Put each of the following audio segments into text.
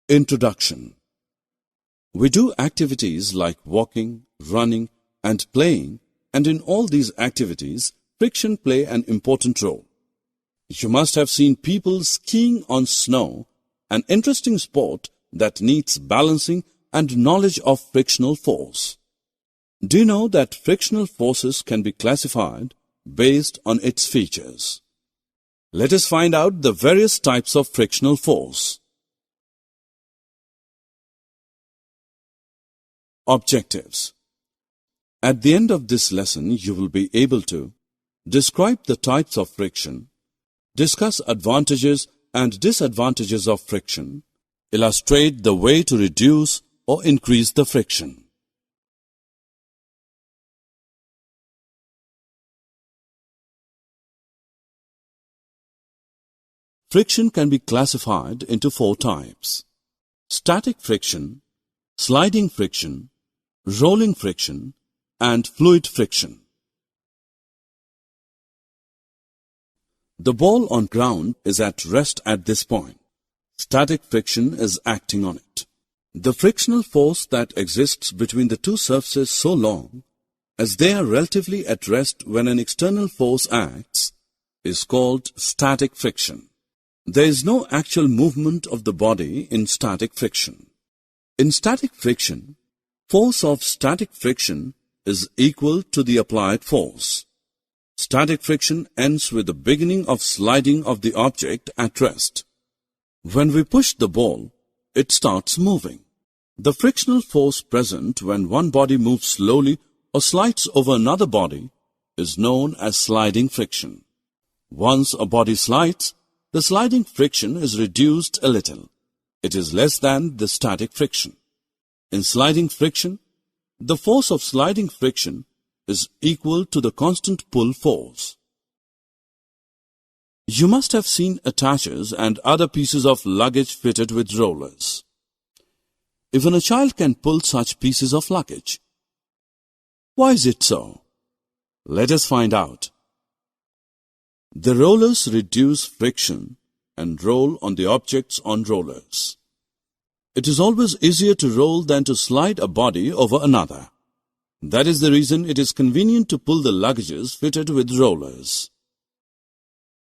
Introduction. We do activities like walking, running, and playing, and in all these activities, friction play an important role. You must have seen people skiing on snow, an interesting sport that needs balancing and knowledge of frictional force. Do you know that frictional forces can be classified based on its features? Let us find out the various types of frictional force. Objectives. At the end of this lesson, you will be able to describe the types of friction, discuss advantages and disadvantages of friction, illustrate the way to reduce or increase the friction. Friction can be classified into 4 types: static friction, sliding friction, rolling friction, and fluid friction. The ball on ground is at rest at this point. Static friction is acting on it. The frictional force that exists between the two surfaces so long as they are relatively at rest when an external force acts is called static friction. There is no actual movement of the body in static friction. In static friction, force of static friction is equal to the applied force. Static friction ends with the beginning of sliding of the object at rest. When we push the ball, it starts moving. The frictional force present when one body moves slowly or slides over another body is known as sliding friction. Once a body slides, the sliding friction is reduced a little. It is less than the static friction. In sliding friction, the force of sliding friction is equal to the constant pull force. You must have seen attachers and other pieces of luggage fitted with rollers. Even a child can pull such pieces of luggage. Why is it so? Let us find out. The rollers reduce friction and roll on the objects on rollers. It is always easier to roll than to slide a body over another. That is the reason it is convenient to pull the luggages fitted with rollers.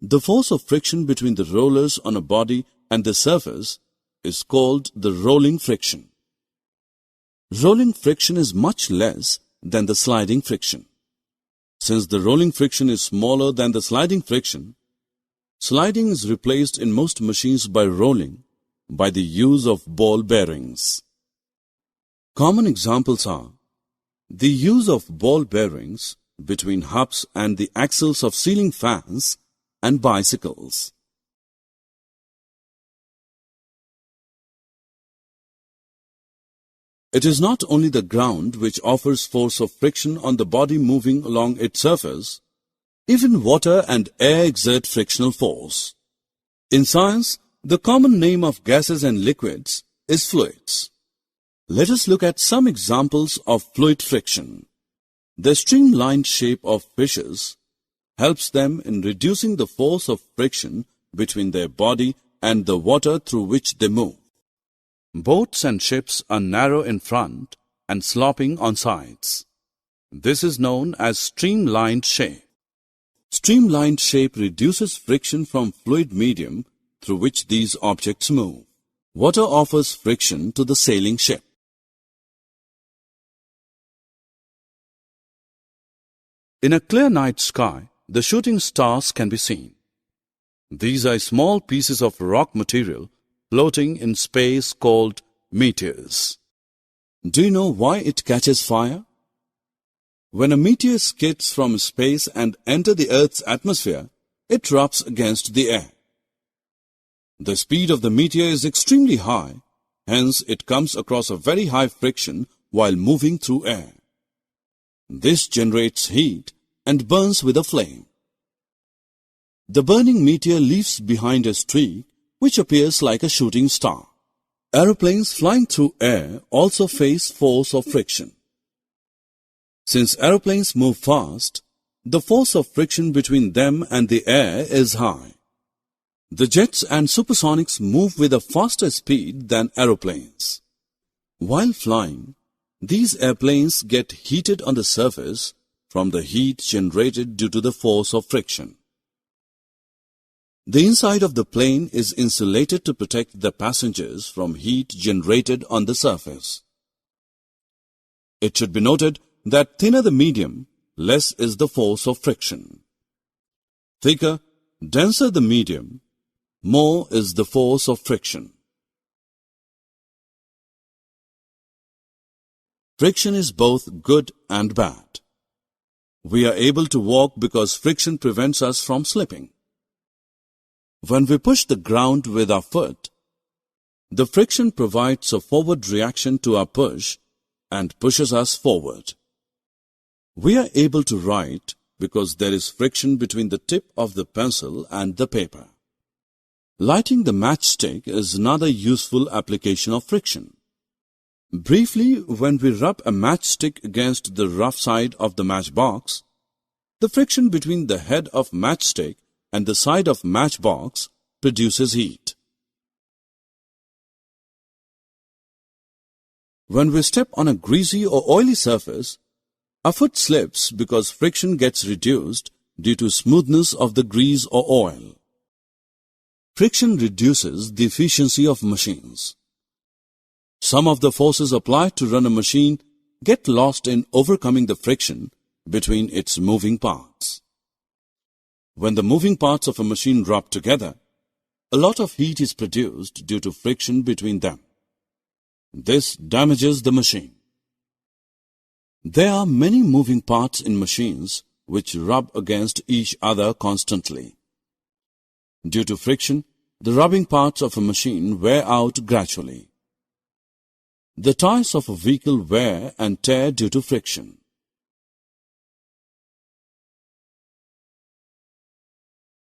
The force of friction between the rollers on a body and the surface is called the rolling friction. Rolling friction is much less than the sliding friction. Since the rolling friction is smaller than the sliding friction, sliding is replaced in most machines by rolling by the use of ball bearings. Common examples are the use of ball bearings between hubs and the axles of ceiling fans and bicycles. It is not only the ground which offers force of friction on the body moving along its surface. Even water and air exert frictional force. In science, the common name of gases and liquids is fluids. Let us look at some examples of fluid friction. The streamlined shape of fishes helps them in reducing the force of friction between their body and the water through which they move. Boats and ships are narrow in front and sloping on sides. This is known as streamlined shape. Streamlined shape reduces friction from fluid medium through which these objects move. Water offers friction to the sailing ship. In a clear night sky, the shooting stars can be seen. These are small pieces of rock material floating in space called meteors. Do you know why it catches fire? When a meteor skids from space and enters the Earth's atmosphere, it rubs against the air. The speed of the meteor is extremely high, hence it comes across a very high friction while moving through air. This generates heat and burns with a flame. The burning meteor leaves behind a streak which appears like a shooting star. Aeroplanes flying through air also face force of friction. Since aeroplanes move fast, the force of friction between them and the air is high. The jets and supersonics move with a faster speed than aeroplanes. While flying, these airplanes get heated on the surface from the heat generated due to the force of friction. The inside of the plane is insulated to protect the passengers from heat generated on the surface. It should be noted that thinner the medium, less is the force of friction. Thicker, denser the medium, more is the force of friction. Friction is both good and bad. We are able to walk because friction prevents us from slipping. When we push the ground with our foot, the friction provides a forward reaction to our push and pushes us forward. We are able to write because there is friction between the tip of the pencil and the paper. Lighting the matchstick is another useful application of friction. Briefly, when we rub a matchstick against the rough side of the matchbox, the friction between the head of matchstick and the side of matchbox produces heat. When we step on a greasy or oily surface, our foot slips because friction gets reduced due to smoothness of the grease or oil. Friction reduces the efficiency of machines. Some of the forces applied to run a machine get lost in overcoming the friction between its moving parts. When the moving parts of a machine rub together, a lot of heat is produced due to friction between them. This damages the machine. There are many moving parts in machines which rub against each other constantly. Due to friction, the rubbing parts of a machine wear out gradually. The tires of a vehicle wear and tear due to friction.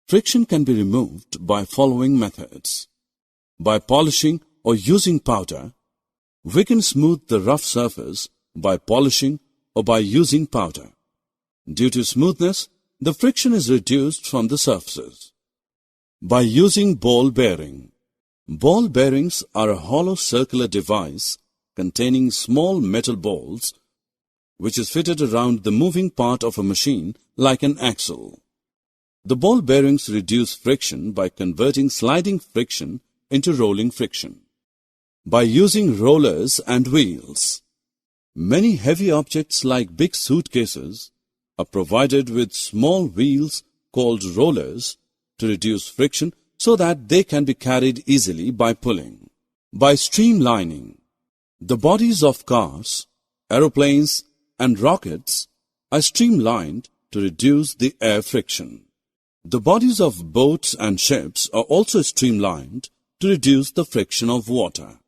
Friction can be removed by following methods. By polishing or using powder, we can smooth the rough surface by polishing or by using powder. Due to smoothness, the friction is reduced from the surfaces. By using ball bearing. Ball bearings are a hollow circular device containing small metal balls which is fitted around the moving part of a machine like an axle. The ball bearings reduce friction by converting sliding friction into rolling friction. By using rollers and wheels. Many heavy objects like big suitcases are provided with small wheels called rollers to reduce friction so that they can be carried easily by pulling. By streamlining. The bodies of cars, aeroplanes, and rockets are streamlined to reduce the air friction. The bodies of boats and ships are also streamlined to reduce the friction of water.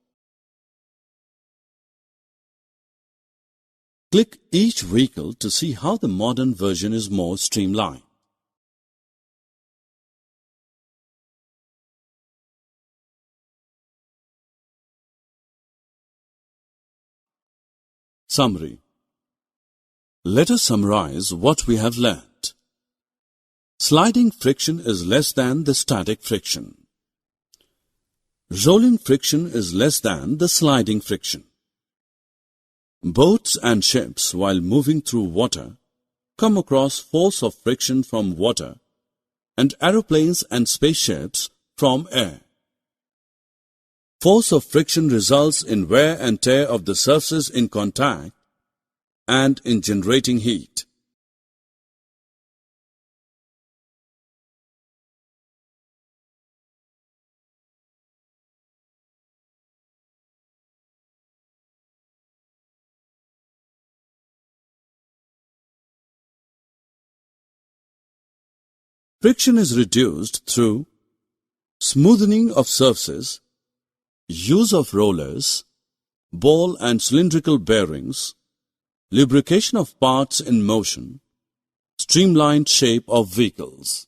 Click each vehicle to see how the modern version is more streamlined. Summary. Let us summarize what we have learnt. Sliding friction is less than the static friction. Rolling friction is less than the sliding friction. Boats and ships, while moving through water, come across force of friction from water, and aeroplanes and spaceships from air. Force of friction results in wear and tear of the surfaces in contact and in generating heat. Friction is reduced through smoothening of surfaces, use of rollers, ball and cylindrical bearings, lubrication of parts in motion, streamlined shape of vehicles.